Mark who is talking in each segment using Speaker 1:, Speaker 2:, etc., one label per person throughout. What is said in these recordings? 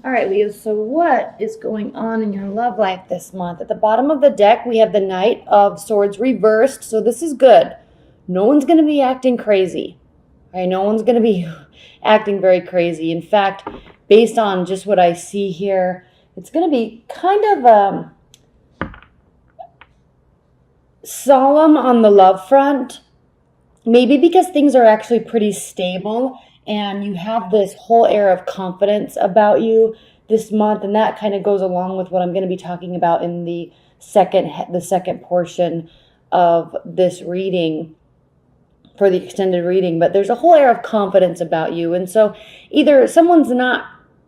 Speaker 1: All right, Leo, so what is going on in your love life this month? At the bottom of the deck, we have the Knight of Swords reversed, so this is good. No one's going to be acting crazy. All right, no one's going to be acting very crazy. In fact, based on just what I see here, it's going to be kind of solemn on the love front. Maybe because things are actually pretty stable and you have this whole air of confidence about you this month, and that kind of goes along with what I'm going to be talking about in the second portion of this reading for the extended reading. But there's a whole air of confidence about you, and so either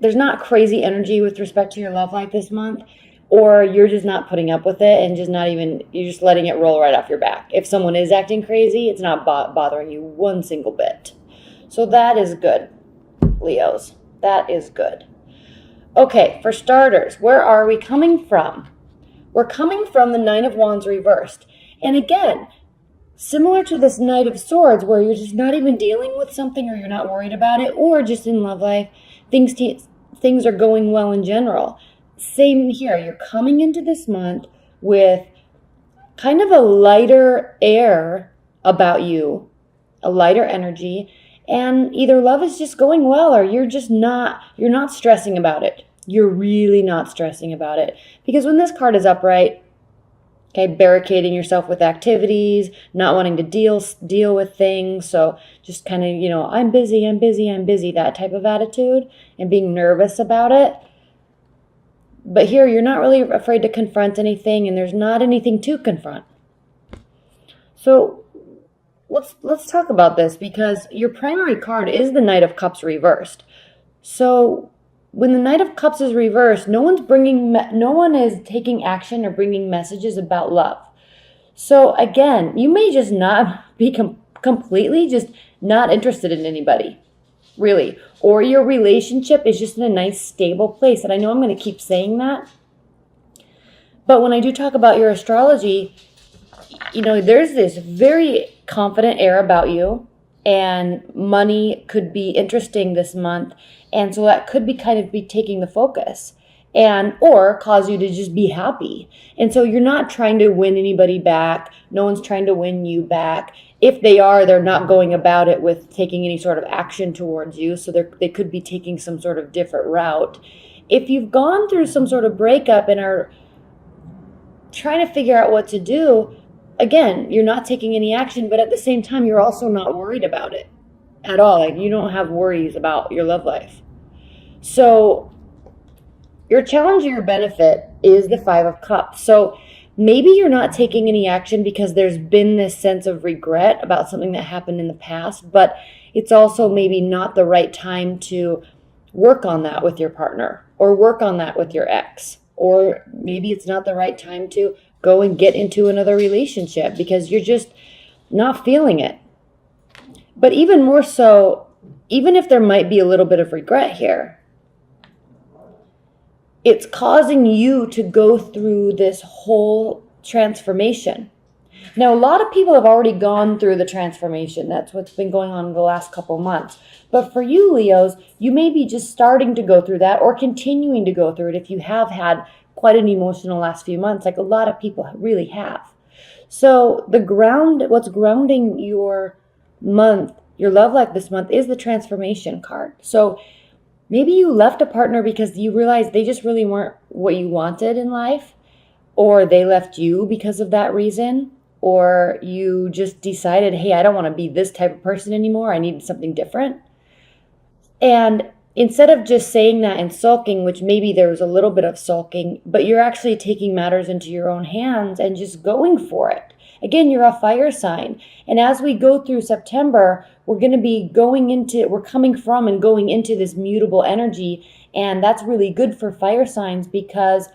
Speaker 1: there's not crazy energy with respect to your love life this month, or you're just not putting up with it and you're just letting it roll right off your back. If someone is acting crazy, it's not bothering you one single bit. So that is good, Leos. That is good. Okay, for starters, where are we coming from? We're coming from the Nine of Wands reversed. And again, similar to this Knight of Swords, where you're just not even dealing with something or you're not worried about it, or just in love life, things are going well in general. Same here. You're coming into this month with kind of a lighter air about you, a lighter energy, and either love is just going well or you're not stressing about it. You're really not stressing about it. Because when this card is upright, okay, barricading yourself with activities, not wanting to deal with things, so just kind of, I'm busy, that type of attitude, and being nervous about it. But here, you're not really afraid to confront anything, and there's not anything to confront. So let's talk about this, because your primary card is the Knight of Cups reversed. So when the Knight of Cups is reversed, no one is taking action or bringing messages about love. So again, you may just not be completely just not interested in anybody, really. Or your relationship is just in a nice, stable place. And I know I'm going to keep saying that. But when I do talk about your astrology, there's this very confident air about you. And money could be interesting this month. And so that could be kind of taking the focus. Or cause you to just be happy. And so you're not trying to win anybody back. No one's trying to win you back. If they are, they're not going about it with taking any sort of action towards you. So they could be taking some sort of different route. If you've gone through some sort of breakup and are trying to figure out what to do, again, you're not taking any action, but at the same time, you're also not worried about it at all. Like, you don't have worries about your love life. So your challenge or your benefit is the Five of Cups. So maybe you're not taking any action because there's been this sense of regret about something that happened in the past, but it's also maybe not the right time to work on that with your partner or work on that with your ex. Or maybe it's not the right time to go and get into another relationship because you're just not feeling it. But even more so, even if there might be a little bit of regret here, it's causing you to go through this whole transformation. Now, a lot of people have already gone through the transformation. That's what's been going on in the last couple months. But for you, Leos, you may be just starting to go through that or continuing to go through it if you have had quite an emotional last few months, like a lot of people really have. So what's grounding your month, your love life this month, is the transformation card. So maybe you left a partner because you realized they just really weren't what you wanted in life, or they left you because of that reason, or you just decided, hey, I don't want to be this type of person anymore. I need something different. And instead of just saying that and sulking, which maybe there was a little bit of sulking, but you're actually taking matters into your own hands and just going for it. Again, you're a fire sign. And as we go through September, we're coming from and going into this mutable energy. And that's really good for fire signs because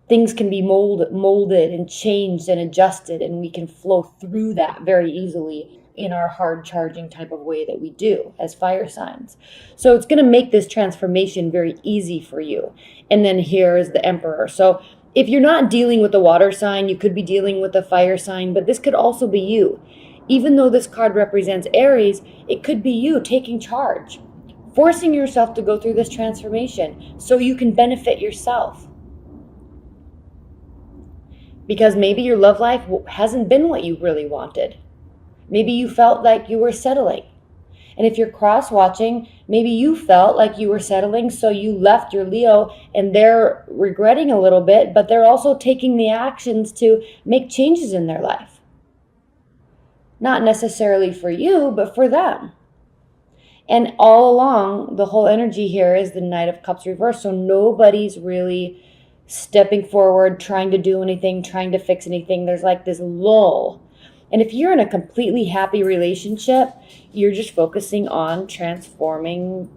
Speaker 1: things can be molded and changed and adjusted, and we can flow through that very easily in our hard charging type of way that we do as fire signs. So it's going to make this transformation very easy for you. And then here is the Emperor. So if you're not dealing with the water sign, you could be dealing with a fire sign, but this could also be you. Even though this card represents Aries, it could be you taking charge. forcing yourself to go through this transformation so you can benefit yourself. Because maybe your love life hasn't been what you really wanted. Maybe you felt like you were settling. And if you're cross-watching, maybe you felt like you were settling, so you left your Leo and they're regretting a little bit, but they're also taking the actions to make changes in their life. Not necessarily for you, but for them. And all along, the whole energy here is the Knight of Cups reversed. So nobody's really stepping forward, trying to do anything, trying to fix anything. There's like this lull. And if you're in a completely happy relationship, you're just focusing on transforming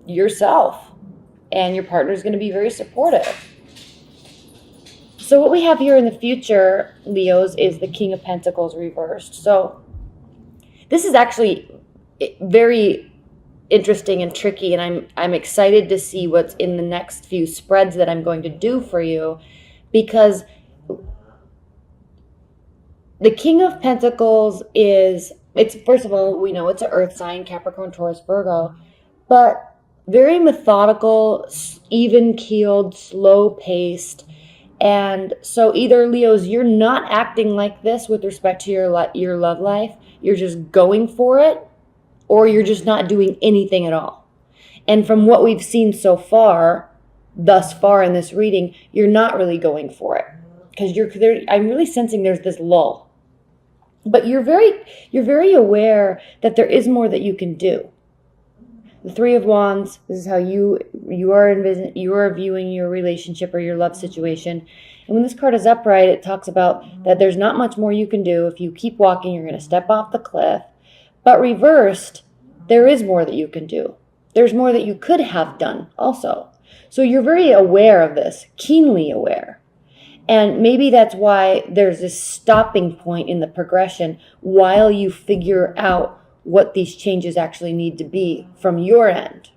Speaker 1: yourself. And your partner's going to be very supportive. So what we have here in the future, Leos, is the King of Pentacles reversed. So this is actually very interesting and tricky, and I'm excited to see what's in the next few spreads that I'm going to do for you, because the King of Pentacles it's first of all, we know it's an earth sign, Capricorn, Taurus, Virgo, but very methodical, even-keeled, slow-paced. And so either, Leos, you're not acting like this with respect to your love life, you're just going for it, or you're just not doing anything at all. And from what we've seen so far, thus far in this reading, you're not really going for it. Because I'm really sensing there's this lull. But you're very aware that there is more that you can do. The Three of Wands, this is how you are viewing your relationship or your love situation. And when this card is upright, it talks about that there's not much more you can do. If you keep walking, you're going to step off the cliff. But reversed, there is more that you can do. There's more that you could have done also. So you're very aware of this, keenly aware. And maybe that's why there's this stopping point in the progression while you figure out what these changes actually need to be from your end.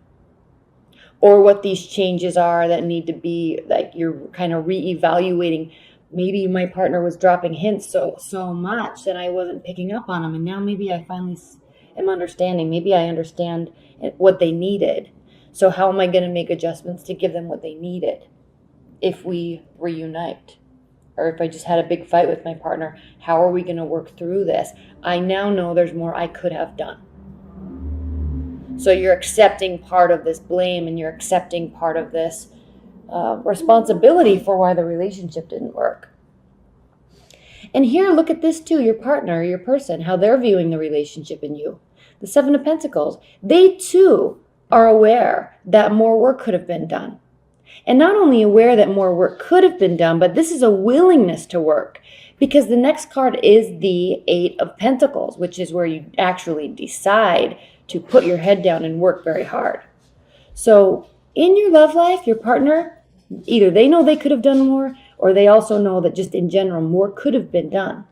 Speaker 1: Or what these changes are that need to be, like you're kind of reevaluating. Maybe my partner was dropping hints so much that I wasn't picking up on them. And now maybe I finally am understanding. Maybe I understand what they needed. So how am I going to make adjustments to give them what they needed if we reunite? Or if I just had a big fight with my partner, how are we going to work through this? I now know there's more I could have done. So you're accepting part of this blame, and you're accepting part of this responsibility for why the relationship didn't work. And here, look at this too, your partner, your person, how they're viewing the relationship in you. The Seven of Pentacles, they too are aware that more work could have been done. And not only aware that more work could have been done, but this is a willingness to work. Because the next card is the Eight of Pentacles, which is where you actually decide to put your head down and work very hard. So in your love life, your partner, either they know they could have done more, or they also know that just in general, more could have been done.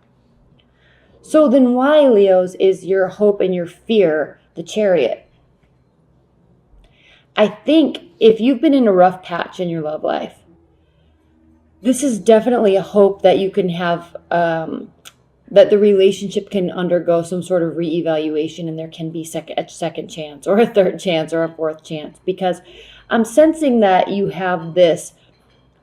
Speaker 1: So then why, Leos, is your hope and your fear the Chariot? I think if you've been in a rough patch in your love life, this is definitely a hope that you can have, that the relationship can undergo some sort of reevaluation, and there can be a second chance or a third chance or a fourth chance. Because I'm sensing that you have this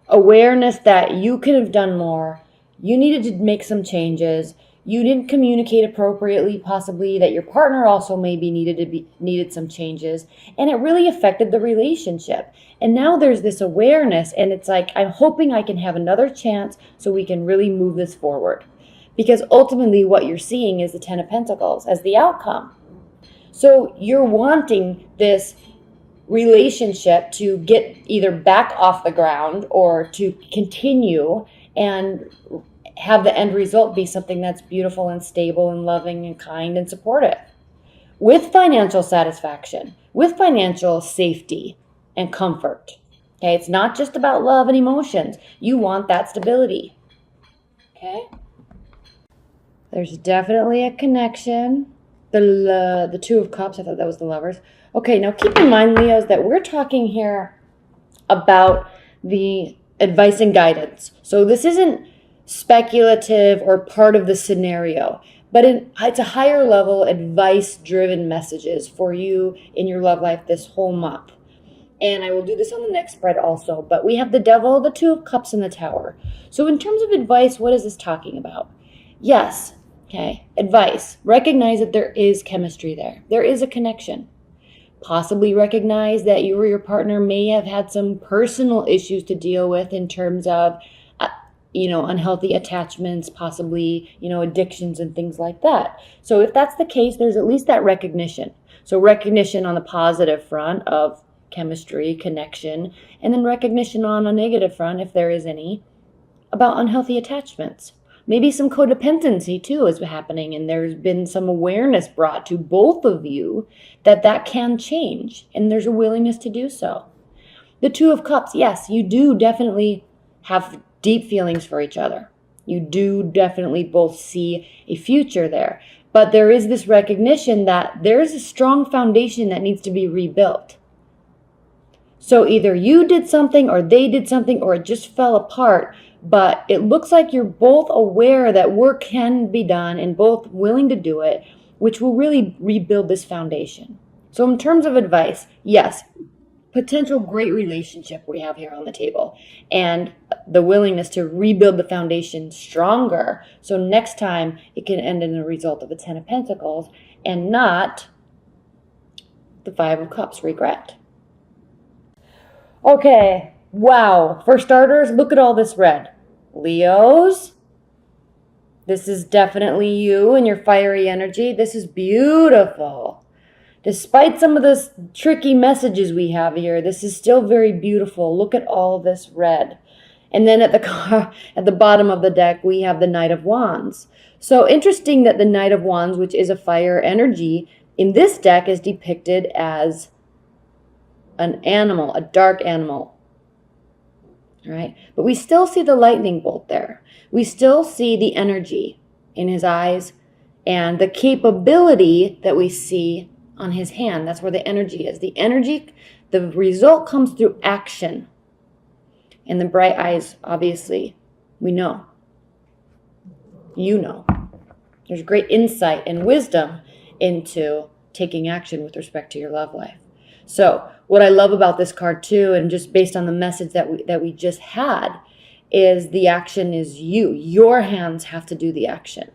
Speaker 1: awareness that you could have done more. You needed to make some changes. You didn't communicate appropriately, possibly, that your partner also maybe needed some changes, and it really affected the relationship. And now there's this awareness, and it's like, I'm hoping I can have another chance so we can really move this forward. Because ultimately what you're seeing is the Ten of Pentacles as the outcome. So you're wanting this relationship to get either back off the ground or to continue and have the end result be something that's beautiful and stable and loving and kind and supportive, with financial satisfaction, with financial safety and comfort. Okay, it's not just about love and emotions. You want that stability. Okay, there's definitely a connection. The Two of Cups, I thought that was the Lovers. Okay, now keep in mind, Leos, that we're talking here about the advice and guidance. So this isn't speculative or part of the scenario, But it's a higher level advice-driven messages for you in your love life this whole month. And I will do this on the next spread also. But we have the Devil, the Two of Cups, and the Tower. So in terms of advice, what is this talking about? Yes, okay, advice. Recognize that there is chemistry there. There is a connection. Possibly recognize that you or your partner may have had some personal issues to deal with in terms of, unhealthy attachments, possibly, addictions and things like that. So if that's the case, there's at least that recognition. So recognition on the positive front of chemistry, connection, and then recognition on a negative front, if there is any, about unhealthy attachments. Maybe some codependency too is happening, and there's been some awareness brought to both of you that can change, and there's a willingness to do so. The Two of Cups, yes, you do definitely have deep feelings for each other. You do definitely both see a future there. But there is this recognition that there's a strong foundation that needs to be rebuilt. So either you did something or they did something or it just fell apart. But it looks like you're both aware that work can be done and both willing to do it, which will really rebuild this foundation. So in terms of advice, yes, potential great relationship we have here on the table, and the willingness to rebuild the foundation stronger. So next time it can end in a result of a 10 of Pentacles and not the 5 of Cups, regret. Okay, wow. For starters, look at all this red. Leos, this is definitely you and your fiery energy. This is beautiful. Despite some of the tricky messages we have here, this is still very beautiful. Look at all this red. And then at the bottom of the deck, we have the Knight of Wands. So interesting that the Knight of Wands, which is a fire energy, in this deck is depicted as an animal, a dark animal. All right? But we still see the lightning bolt there. We still see the energy in his eyes and the capability that we see on his hand. That's where the energy is. The energy, the result comes through action. And the bright eyes, obviously, we know. You know. There's great insight and wisdom into taking action with respect to your love life. So what I love about this card too, and just based on the message that we just had, is the action is you. Your hands have to do the action.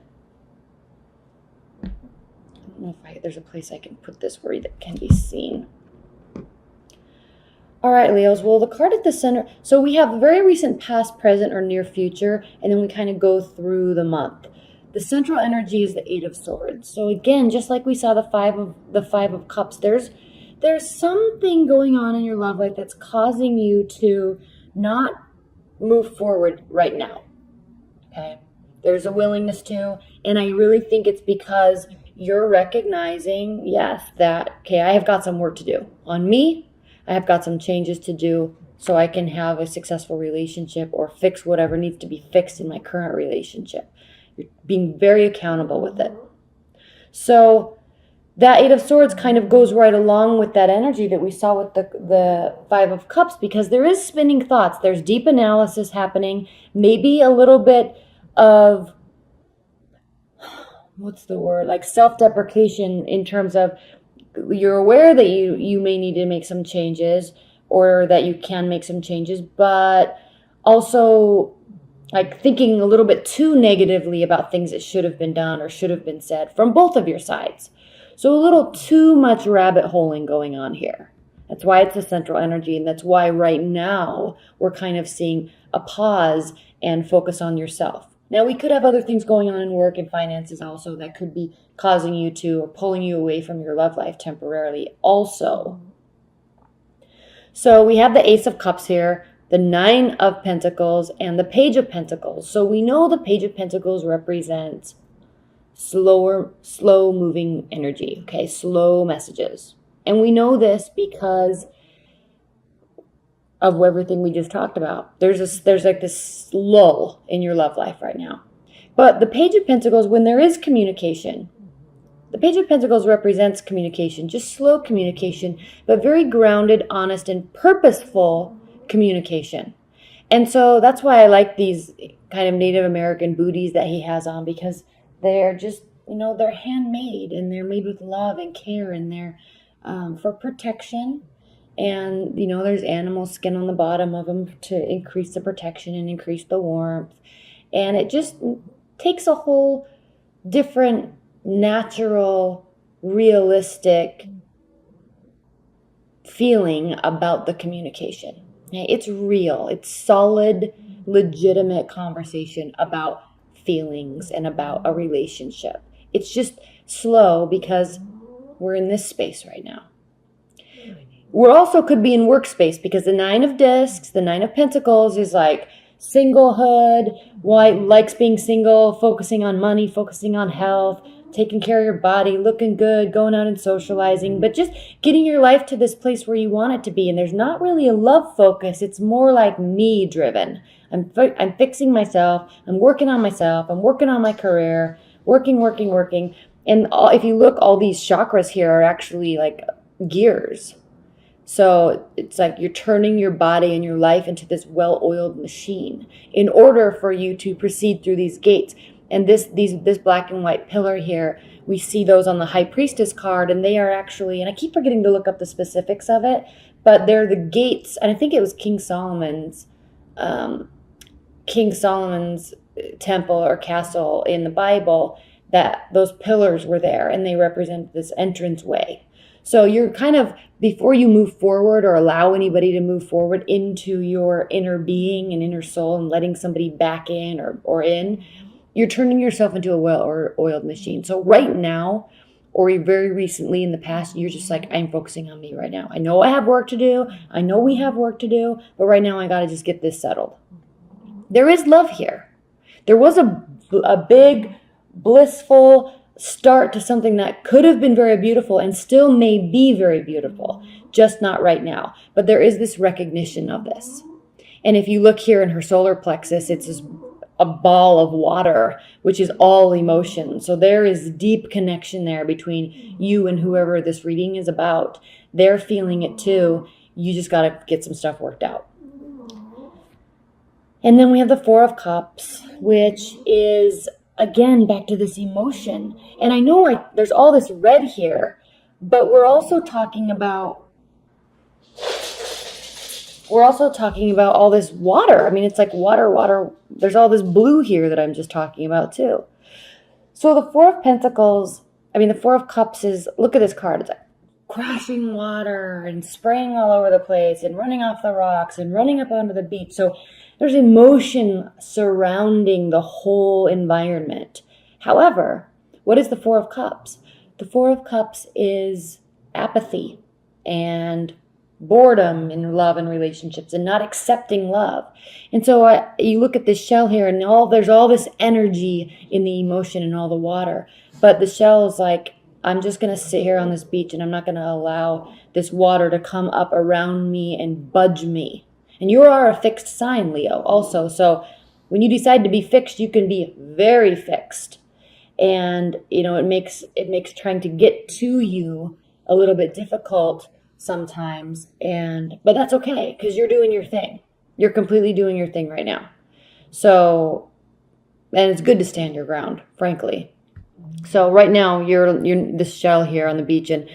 Speaker 1: I don't know if there's a place I can put this where it can be seen. All right, Leos. Well, the card at the center. So we have very recent, past, present, or near future, and then we kind of go through the month. The central energy is the 8 of Swords. So again, just like we saw the 5 of Cups, there's something going on in your love life that's causing you to not move forward right now. Okay? There's a willingness to, and I really think it's because you're recognizing, yes, that, okay, I have got some work to do on me. I have got some changes to do so I can have a successful relationship or fix whatever needs to be fixed in my current relationship. You're being very accountable with it. So that 8 of Swords kind of goes right along with that energy that we saw with the 5 of Cups, because there is spinning thoughts. There's deep analysis happening, maybe a little bit of, what's the word, like self-deprecation in terms of you're aware that you may need to make some changes or that you can make some changes, but also like thinking a little bit too negatively about things that should have been done or should have been said from both of your sides. So a little too much rabbit holing going on here. That's why it's a central energy, and that's why right now we're kind of seeing a pause and focus on yourself. Now, we could have other things going on in work and finances also that could be causing you to or pulling you away from your love life temporarily also. So we have the Ace of Cups here, the 9 of Pentacles, and the Page of Pentacles. So we know the Page of Pentacles represents slow moving energy, okay, slow messages. And we know this because of everything we just talked about. There's like this lull in your love life right now. But the Page of Pentacles, when there is communication, the Page of Pentacles represents communication, just slow communication, but very grounded, honest, and purposeful communication. And so that's why I like these kind of Native American booties that he has on, because they're just they're handmade and they're made with love and care, and they're for protection. And, there's animal skin on the bottom of them to increase the protection and increase the warmth. And it just takes a whole different, natural, realistic feeling about the communication. Okay? It's real. It's solid, legitimate conversation about feelings and about a relationship. It's just slow because we're in this space right now. We also could be in workspace because the 9 of discs, the 9 of pentacles is like singlehood, likes being single, focusing on money, focusing on health, taking care of your body, looking good, going out and socializing, but just getting your life to this place where you want it to be. And there's not really a love focus. It's more like me driven. I'm fixing myself. I'm working on myself. I'm working on my career, working. And if you look, all these chakras here are actually like gears. So it's like you're turning your body and your life into this well-oiled machine in order for you to proceed through these gates. And this black and white pillar here, we see those on the High Priestess card, and they are actually, and I keep forgetting to look up the specifics of it, but they're the gates, and I think it was King Solomon's temple or castle in the Bible, that those pillars were there, and they represent this entrance way. So you're kind of, before you move forward or allow anybody to move forward into your inner being and inner soul and letting somebody back in or in, you're turning yourself into a well-oiled machine. So right now, or very recently in the past, you're just like, I'm focusing on me right now. I know I have work to do. I know we have work to do, but right now I got to just get this settled. There is love here. There was a big, blissful start to something that could have been very beautiful and still may be very beautiful, just not right now. But there is this recognition of this. And if you look here in her solar plexus, it's a ball of water, which is all emotion. So there is deep connection there between you and whoever this reading is about. They're feeling it too. You just got to get some stuff worked out. And then we have the 4 of Cups, which is, again, back to this emotion. And I know there's all this red here, but we're also talking about all this water. I mean, it's like water. There's all this blue here that I'm just talking about too. So the 4 of Cups is, look at this card. It's like crashing water and spraying all over the place and running off the rocks and running up onto the beach. So there's emotion surrounding the whole environment. However, what is the 4 of Cups? The 4 of Cups is apathy and boredom in love and relationships and not accepting love. And so you look at this shell here, and there's all this energy in the emotion and all the water. But the shell is like, I'm just going to sit here on this beach and I'm not going to allow this water to come up around me and budge me. And you are a fixed sign, Leo, also. So when you decide to be fixed, you can be very fixed. And, it makes trying to get to you a little bit difficult sometimes. But that's okay, because you're doing your thing. You're completely doing your thing right now. So, and it's good to stand your ground, frankly. So right now you're this shell here on the beach, and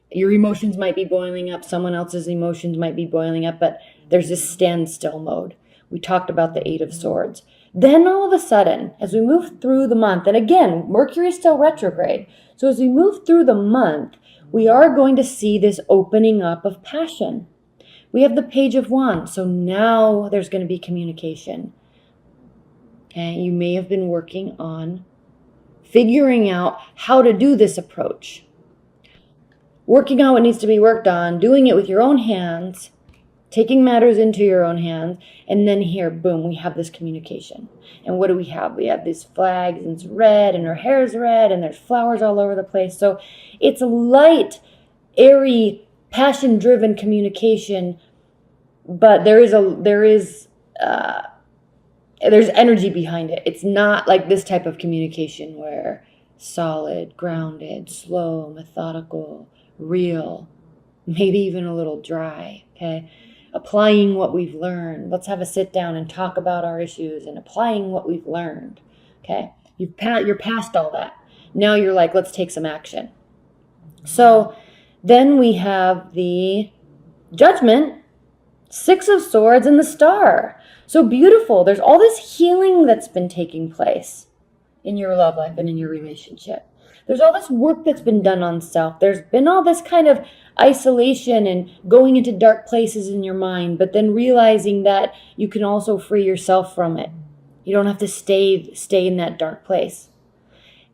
Speaker 1: your emotions might be boiling up. Someone else's emotions might be boiling up, but there's this standstill mode. We talked about the 8 of Swords. Then all of a sudden, as we move through the month, and again, Mercury is still retrograde. So as we move through the month, we are going to see this opening up of passion. We have the Page of Wands. So now there's going to be communication. Okay, you may have been working on figuring out how to do this approach. Working out what needs to be worked on, doing it with your own hands, taking matters into your own hands, and then here, boom, we have this communication. And what do we have? We have these flags, and it's red, and her hair is red, and there's flowers all over the place. So it's a light, airy, passion-driven communication, but there's energy behind it. It's not like this type of communication where solid, grounded, slow, methodical, real, maybe even a little dry, okay? Applying what we've learned. Let's have a sit down and talk about our issues and applying what we've learned, okay? You're past all that. Now you're like, let's take some action. So then we have the Judgment, Six of Swords, and the Star. So beautiful. There's all this healing that's been taking place in your love life and in your relationship. There's all this work that's been done on self. There's been all this kind of isolation and going into dark places in your mind, but then realizing that you can also free yourself from it. You don't have to stay in that dark place.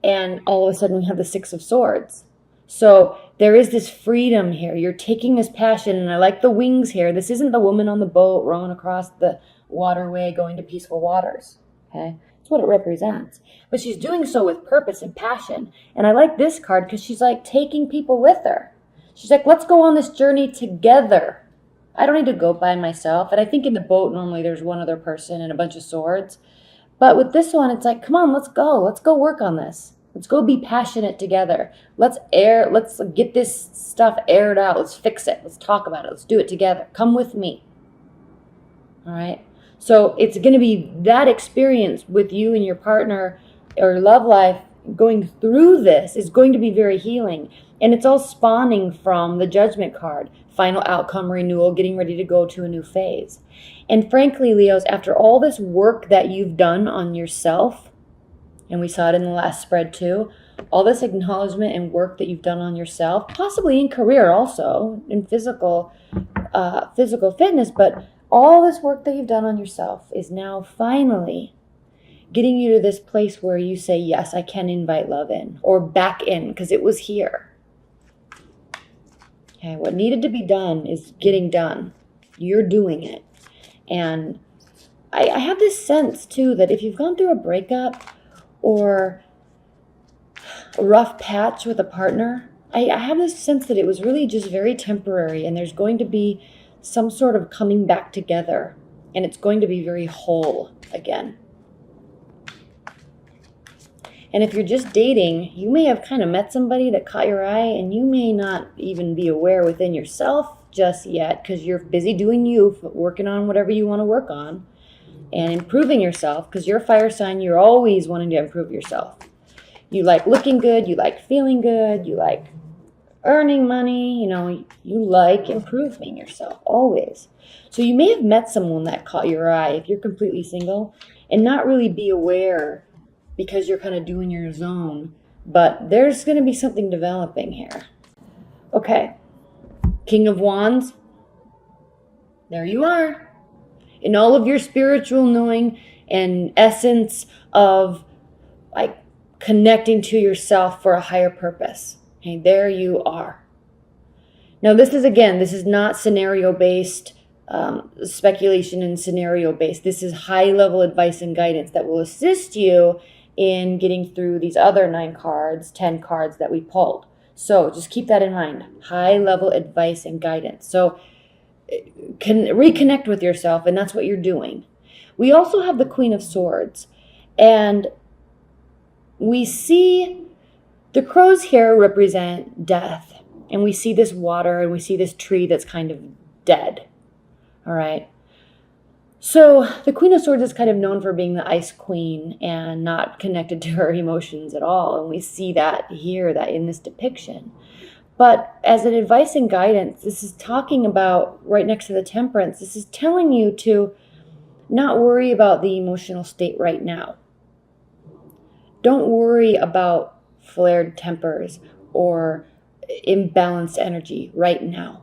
Speaker 1: And all of a sudden we have the Six of Swords. So there is this freedom here. You're taking this passion, and I like the wings here. This isn't the woman on the boat rowing across the waterway going to peaceful waters. Okay? That's what it represents. But she's doing so with purpose and passion. And I like this card because she's like taking people with her. She's like, let's go on this journey together. I don't need to go by myself. And I think in the boat, normally there's one other person and a bunch of swords. But with this one, it's like, come on, let's go. Let's go work on this. Let's go be passionate together. Let's get this stuff aired out. Let's fix it. Let's talk about it. Let's do it together. Come with me. All right? So it's going to be that experience with you and your partner or love life going through this is going to be very healing. And it's all spawning from the Judgment card. Final outcome, renewal, getting ready to go to a new phase. And frankly, Leos, after all this work that you've done on yourself, and we saw it in the last spread too, all this acknowledgement and work that you've done on yourself, possibly in career also, in physical fitness, but all this work that you've done on yourself is now finally getting you to this place where you say, yes, I can invite love in, or back in, because it was here. Okay, what needed to be done is getting done. You're doing it. And I have this sense too that if you've gone through a breakup or a rough patch with a partner, I have this sense that it was really just very temporary, and there's going to be some sort of coming back together, and it's going to be very whole again. And if you're just dating, you may have kind of met somebody that caught your eye, and you may not even be aware within yourself just yet because you're busy doing you, working on whatever you want to work on and improving yourself, because you're a fire sign. You're always wanting to improve yourself. You like looking good. You like feeling good. You like earning money. You like improving yourself always. So you may have met someone that caught your eye if you're completely single and not really be aware because you're kind of doing your zone. But there's going to be something developing here. Okay. King of Wands. There you are. In all of your spiritual knowing and essence of like connecting to yourself for a higher purpose. Okay, there you are. Now this is not scenario-based speculation and scenario-based. This is high-level advice and guidance that will assist you in getting through these other 10 cards that we pulled. So just keep that in mind. High-level advice and guidance. So can reconnect with yourself, and that's what you're doing. We also have the Queen of Swords, and we see the crows here represent death, and we see this water, and we see this tree that's kind of dead. All right. So the Queen of Swords is kind of known for being the ice queen and not connected to her emotions at all, and we see that here, that in this depiction. But as an advice and guidance, this is talking about right next to the Temperance. This is telling you to not worry about the emotional state right now. Don't worry about flared tempers or imbalanced energy right now.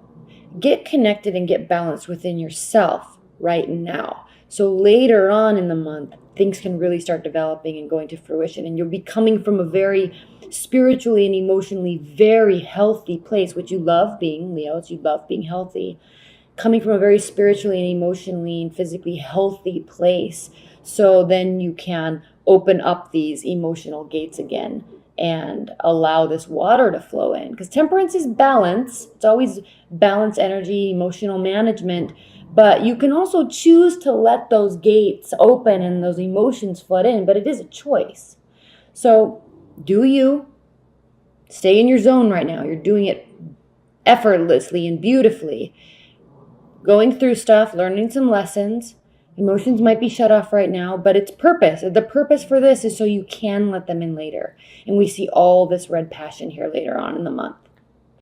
Speaker 1: Get connected and get balanced within yourself right now. So later on in the month, things can really start developing and going to fruition. And you'll be coming from a very spiritually and emotionally very healthy place, which you love being, Leos. You love being healthy. Coming from a very spiritually and emotionally and physically healthy place. So then you can open up these emotional gates again and allow this water to flow in. Because Temperance is balance. It's always balance, energy, emotional management. But you can also choose to let those gates open and those emotions flood in. But it is a choice. So do you. Stay in your zone right now. You're doing it effortlessly and beautifully. Going through stuff, learning some lessons. Emotions might be shut off right now, but it's purpose. The purpose for this is so you can let them in later. And we see all this red passion here later on in the month.